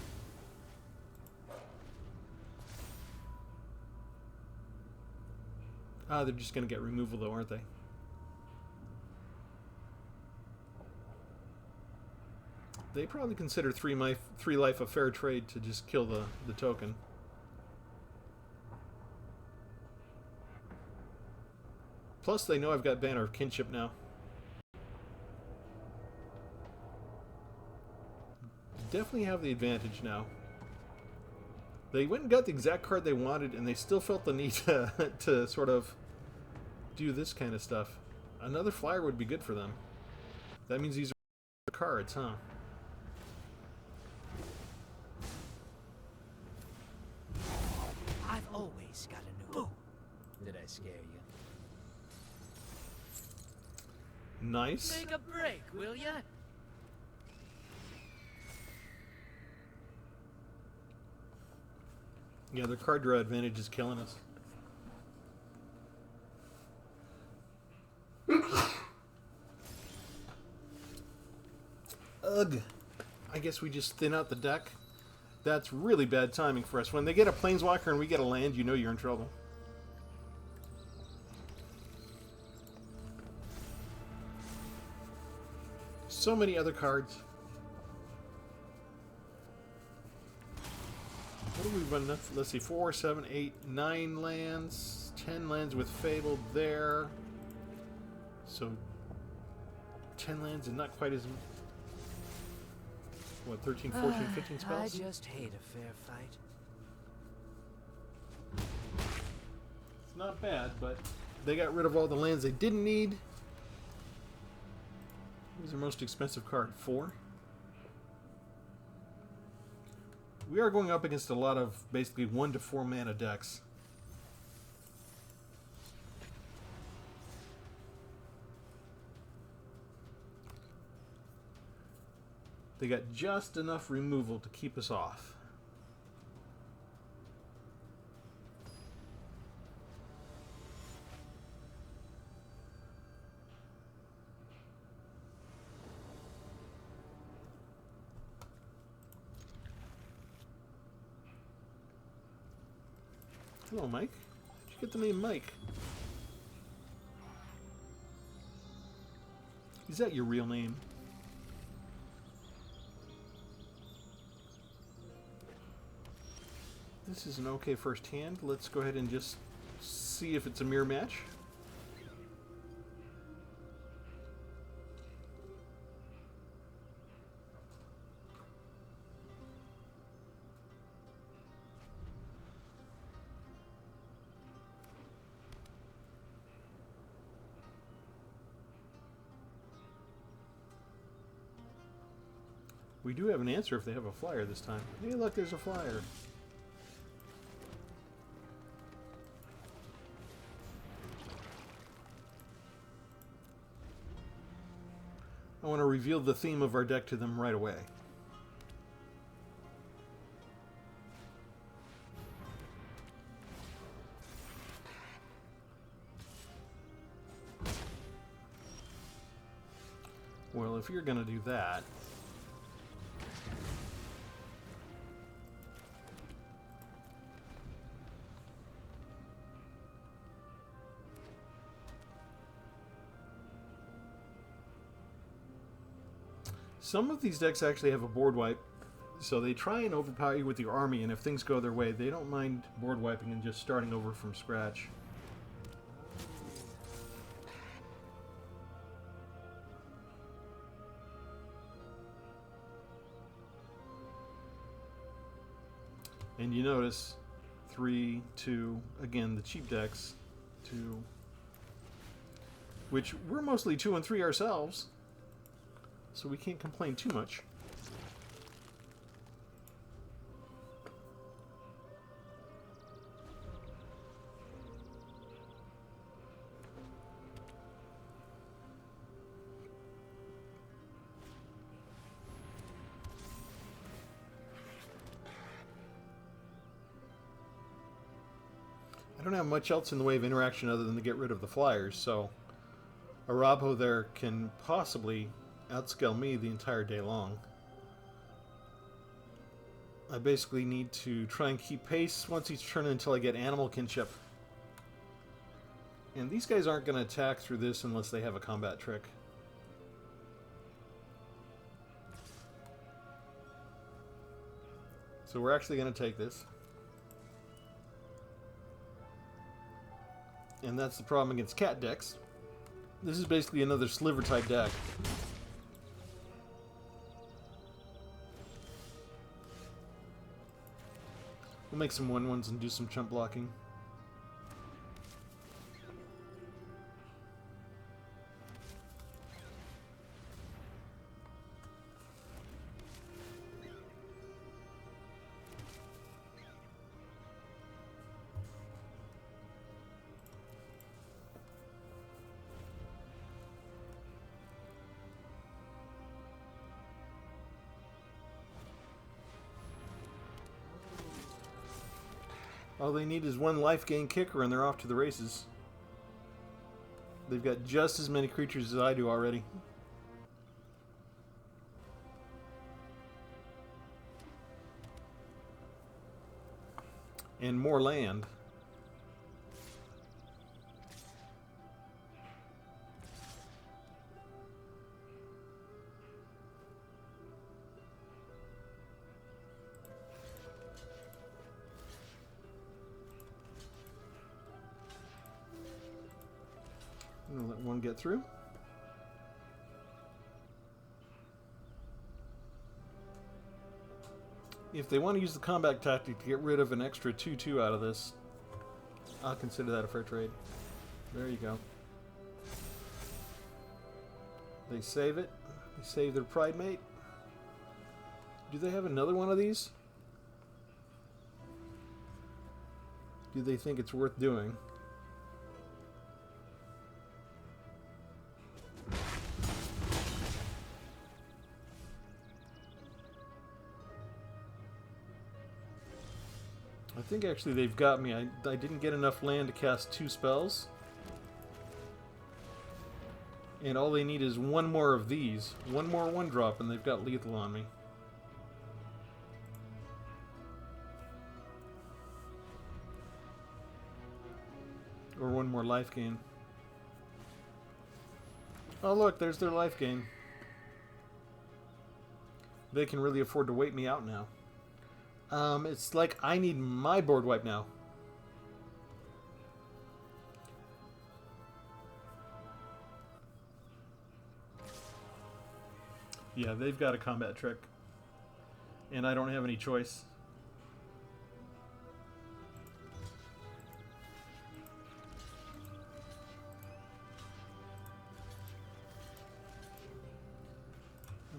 Ah, they're just going to get removal though, aren't they? They probably consider 3 life a fair trade to just kill the token. Plus they know I've got Banner of Kinship now. Definitely have the advantage now. They went and got the exact card they wanted, and they still felt the need to sort of do this kind of stuff. Another flyer would be good for them. That means these are cards, huh? I've always got a new... Ooh. Did I scare you? Nice. Make a break, will ya? Yeah, their card draw advantage is killing us. Ugh. I guess we just thin out the deck. That's really bad timing for us. When they get a planeswalker and we get a land, you know you're in trouble. So many other cards. What do we run? Let's see, 4, 7, 8, 9 lands. 10 lands with Fable there. So 10 lands and not quite as... What, 13, 14, 15 spells? I just hate a fair fight. It's not bad, but they got rid of all the lands they didn't need. What was their most expensive card? 4? We are going up against a lot of basically 1 to 4 mana decks. They got just enough removal to keep us off. Hello, Mike. How'd you get the name Mike? Is that your real name? This is an okay first hand. Let's go ahead and just see if it's a mirror match. We do have an answer if they have a flyer this time. Hey, look, there's a flyer. I want to reveal the theme of our deck to them right away. Well, if you're going to do that... Some of these decks actually have a board wipe, so they try and overpower you with your army, and if things go their way, they don't mind board wiping and just starting over from scratch. And you notice 3, 2, again, the cheap decks, 2, which we're mostly 2 and 3 ourselves, so we can't complain too much. I don't have much else in the way of interaction other than to get rid of the flyers, so Arabo there can possibly outscale me the entire day long. I basically need to try and keep pace once each turn until I get animal kinship. And these guys aren't going to attack through this unless they have a combat trick. So we're actually going to take this. And that's the problem against cat decks. This is basically another sliver type deck. We'll make some 1/1s and do some chump blocking. All they need is one life gain kicker and they're off to the races. They've got just as many creatures as I do already. And more land. I'm going to let one get through. If they want to use the combat tactic to get rid of an extra 2/2 out of this, I'll consider that a fair trade. There you go. They save it. They save their pride mate. Do they have another one of these? Do they think it's worth doing? I think actually they've got me. I didn't get enough land to cast 2 spells. And all they need is one more of these. One more 1-drop and they've got lethal on me. Or one more life gain. Oh look, there's their life gain. They can really afford to wait me out now. It's like I need my board wipe now. Yeah, they've got a combat trick. And I don't have any choice.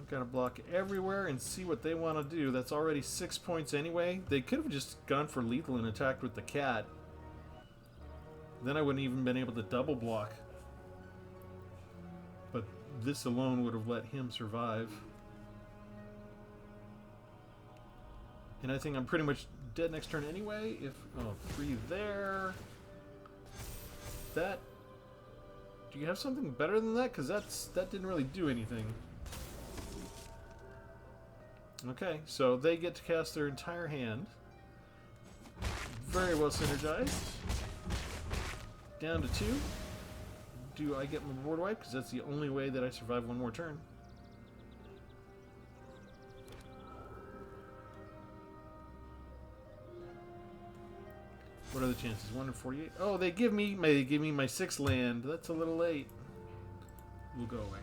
Gotta block everywhere and see what they want to do. That's already 6 points anyway. They could have just gone for lethal and attacked with the cat. Then I wouldn't even been able to double block. But this alone would have let him survive. And I think I'm pretty much dead next turn anyway. If 3 there. That. Do you have something better than that? Because that didn't really do anything. Okay, so they get to cast their entire hand. Very well synergized. Down to 2. Do I get my board wipe? Because that's the only way that I survive one more turn. What are the chances? 1 in 48. Oh, they give me my 6th land. That's a little late. We'll go away.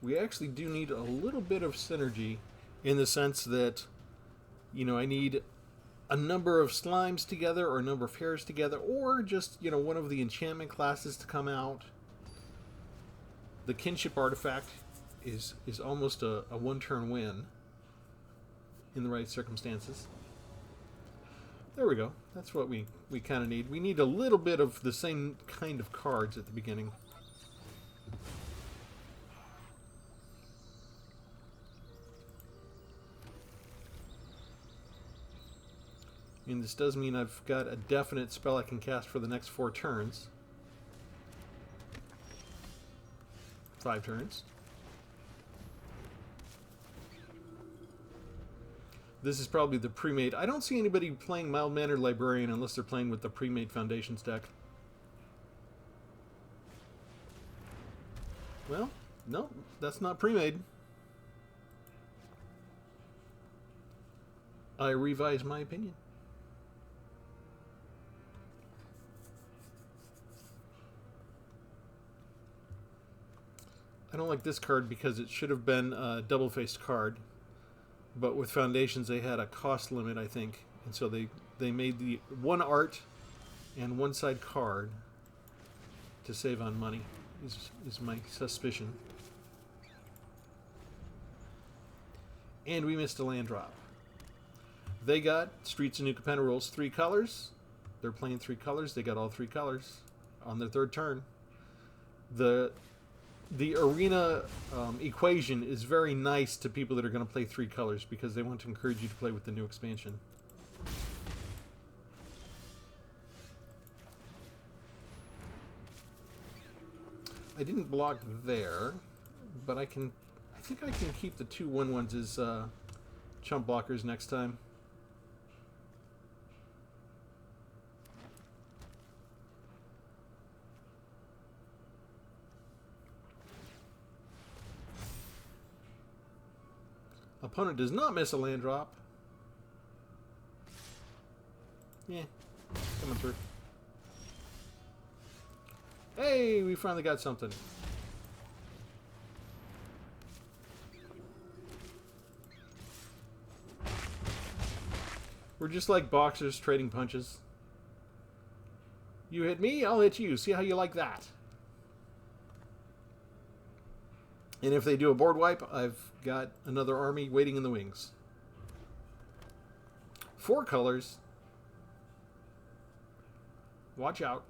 We actually do need a little bit of synergy in the sense that, you know, I need a number of slimes together or a number of hares together, or just, you know, one of the enchantment classes to come out. The kinship artifact is almost a one-turn win in the right circumstances. There we go. That's what we kind of need. We need a little bit of the same kind of cards at the beginning. And this does mean I've got a definite spell I can cast for the next 4 turns. 5 turns. This is probably the pre-made. I don't see anybody playing Mild-Mannered Librarian unless they're playing with the pre-made Foundations deck. Well, no, that's not pre-made. I revise my opinion. I don't like this card because it should have been a double-faced card. But with Foundations, they had a cost limit, I think. And so they made the 1 art and 1 side card to save on money, is my suspicion. And we missed a land drop. They got Streets of New Capenna rules 3 colors. They're playing 3 colors. They got all 3 colors on their 3rd turn. The arena equation is very nice to people that are going to play 3 colors because they want to encourage you to play with the new expansion. I didn't block there, but I think I can keep the 2 1/1s as chump blockers next time. Opponent does not miss a land drop. Yeah, coming through. Hey, we finally got something. We're just like boxers trading punches. You hit me, I'll hit you. See how you like that. And if they do a board wipe, I've got another army waiting in the wings. 4 colors. Watch out.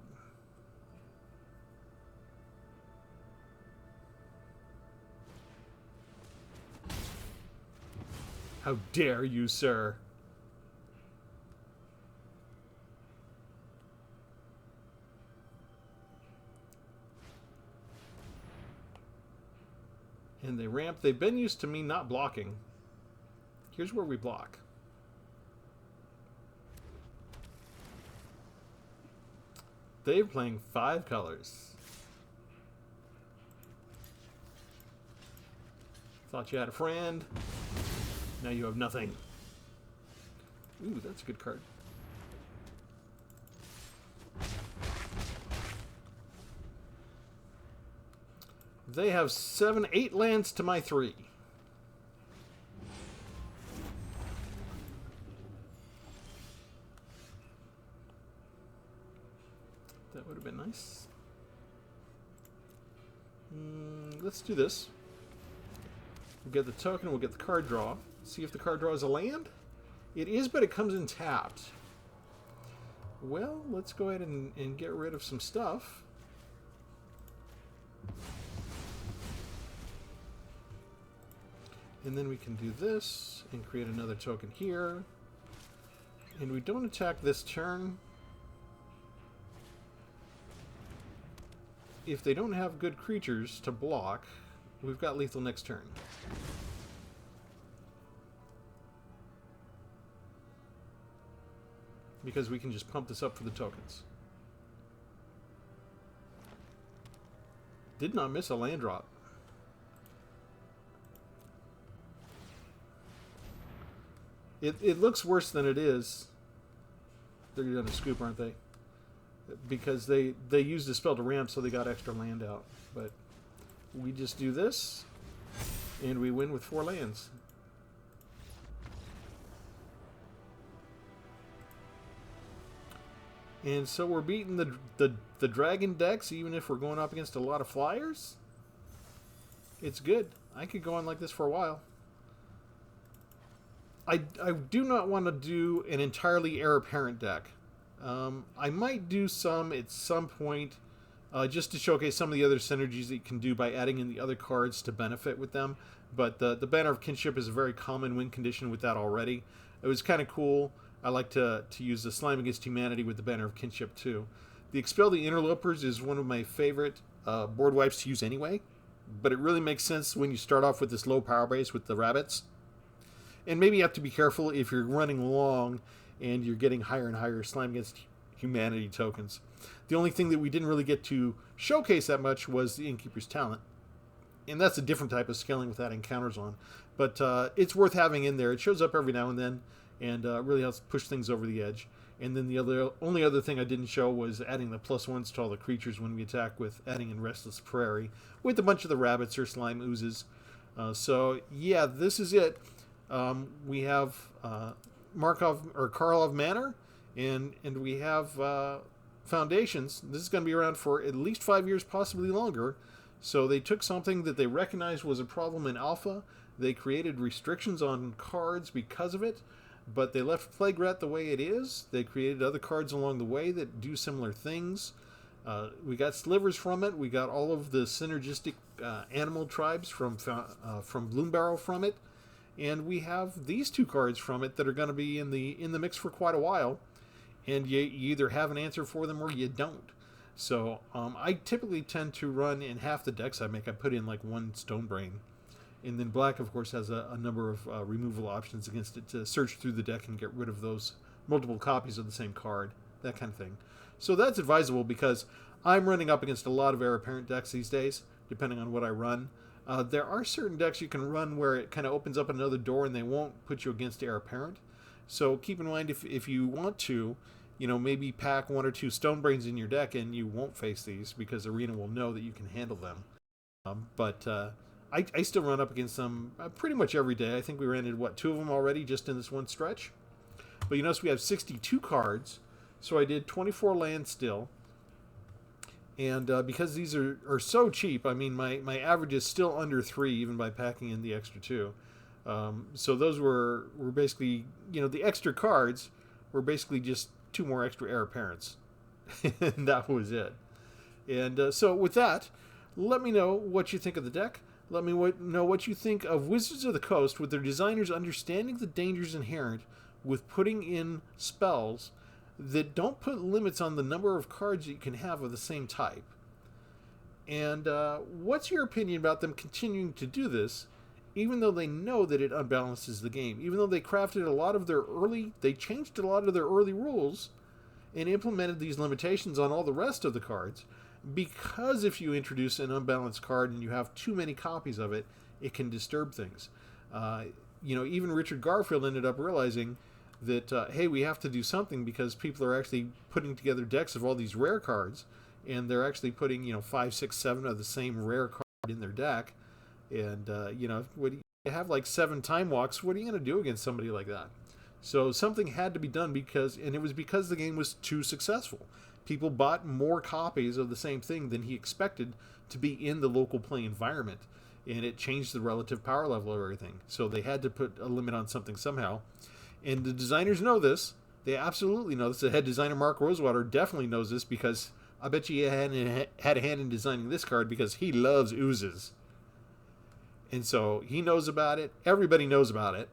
How dare you, sir? And they ramp. They've been used to me not blocking. Here's where we block. They're playing 5 colors. Thought you had a friend. Now you have nothing. Ooh, that's a good card. They have 7, 8 lands to my 3. That would have been nice. let's do this. We'll get the token, we'll get the card draw. See if the card draw is a land. It is, but it comes in tapped. Well, let's go ahead and get rid of some stuff. And then we can do this and create another token here. And we don't attack this turn. If they don't have good creatures to block, we've got lethal next turn. Because we can just pump this up for the tokens. Did not miss a land drop. It looks worse than it is. They're going to scoop, aren't they? Because they used the spell to ramp, so they got extra land out. But we just do this, and we win with 4 lands. And so we're beating the dragon decks, even if we're going up against a lot of flyers. It's good. I could go on like this for a while. I do not want to do an entirely heir apparent deck. I might do some at some point, just to showcase some of the other synergies that you can do by adding in the other cards to benefit with them. But the Banner of Kinship is a very common win condition with that already. It was kind of cool. I like to use the Slime Against Humanity with the Banner of Kinship too. The Expel the Interlopers is one of my favorite board wipes to use anyway. But it really makes sense when you start off with this low power base with the rabbits. And maybe you have to be careful if you're running long and you're getting higher and higher Slime Against Humanity tokens. The only thing that we didn't really get to showcase that much was the Innkeeper's Talent. And that's a different type of scaling with adding counters on. But it's worth having in there. It shows up every now and then and really helps push things over the edge. And then the only other thing I didn't show was adding the +1s to all the creatures when we attack with adding in Restless Prairie with a bunch of the rabbits or slime oozes. So yeah, this is it. We have Karlov Manor, and we have Foundations. This is going to be around for at least 5 years, possibly longer. So they took something that they recognized was a problem in Alpha. They created restrictions on cards because of it, but they left Plague Rat the way it is. They created other cards along the way that do similar things. We got slivers from it. We got all of the synergistic animal tribes from Bloombarrow from it. And we have these 2 cards from it that are going to be in the mix for quite a while. And you either have an answer for them or you don't. So I typically tend to run in half the decks I make. I put in like 1 Stonebrain. And then black, of course, has a number of removal options against it to search through the deck and get rid of those multiple copies of the same card. That kind of thing. So that's advisable because I'm running up against a lot of heir apparent decks these days, depending on what I run. There are certain decks you can run where it kind of opens up another door and they won't put you against heir apparent. So keep in mind if you want to, maybe pack 1 or 2 Stonebrains in your deck and you won't face these because Arena will know that you can handle them. But I still run up against them pretty much every day. I think we ran into, 2 of them already just in this one stretch. But you notice we have 62 cards, so I did 24 lands still. And because these are so cheap, I mean, my average is still under 3, even by packing in the extra 2. So those were basically, the extra cards were basically just 2 more extra heir apparents. And that was it. And so with that, let me know what you think of the deck. Let me know what you think of Wizards of the Coast with their designers understanding the dangers inherent with putting in spells that don't put limits on the number of cards that you can have of the same type. And what's your opinion about them continuing to do this, even though they know that it unbalances the game? Even though they changed a lot of their early rules and implemented these limitations on all the rest of the cards, because if you introduce an unbalanced card and you have too many copies of it, it can disturb things. Even Richard Garfield ended up realizing that, hey, we have to do something because people are actually putting together decks of all these rare cards, and they're actually putting, 5, 6, 7 of the same rare card in their deck. And, when you have like 7 Time Walks, what are you going to do against somebody like that? So something had to be done because it was because the game was too successful. People bought more copies of the same thing than he expected to be in the local play environment, and it changed the relative power level of everything. So they had to put a limit on something somehow. And the designers know this. They absolutely know this. The head designer, Mark Rosewater, definitely knows this, because I bet you he had a hand in designing this card, because he loves oozes. And so he knows about it. Everybody knows about it.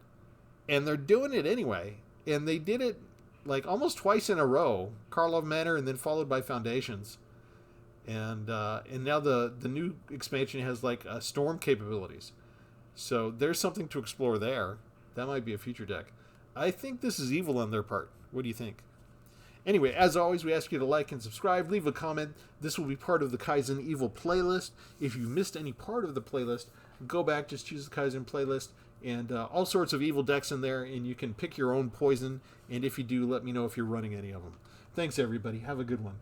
And they're doing it anyway. And they did it like almost twice in a row. Karlov Manor and then followed by Foundations. And now the new expansion has like storm capabilities. So there's something to explore there. That might be a future deck. I think this is evil on their part. What do you think? Anyway, as always, we ask you to like and subscribe. Leave a comment. This will be part of the Kaizen Evil playlist. If you missed any part of the playlist, go back, just choose the Kaizen playlist, and all sorts of evil decks in there, and you can pick your own poison. And if you do, let me know if you're running any of them. Thanks, everybody. Have a good one.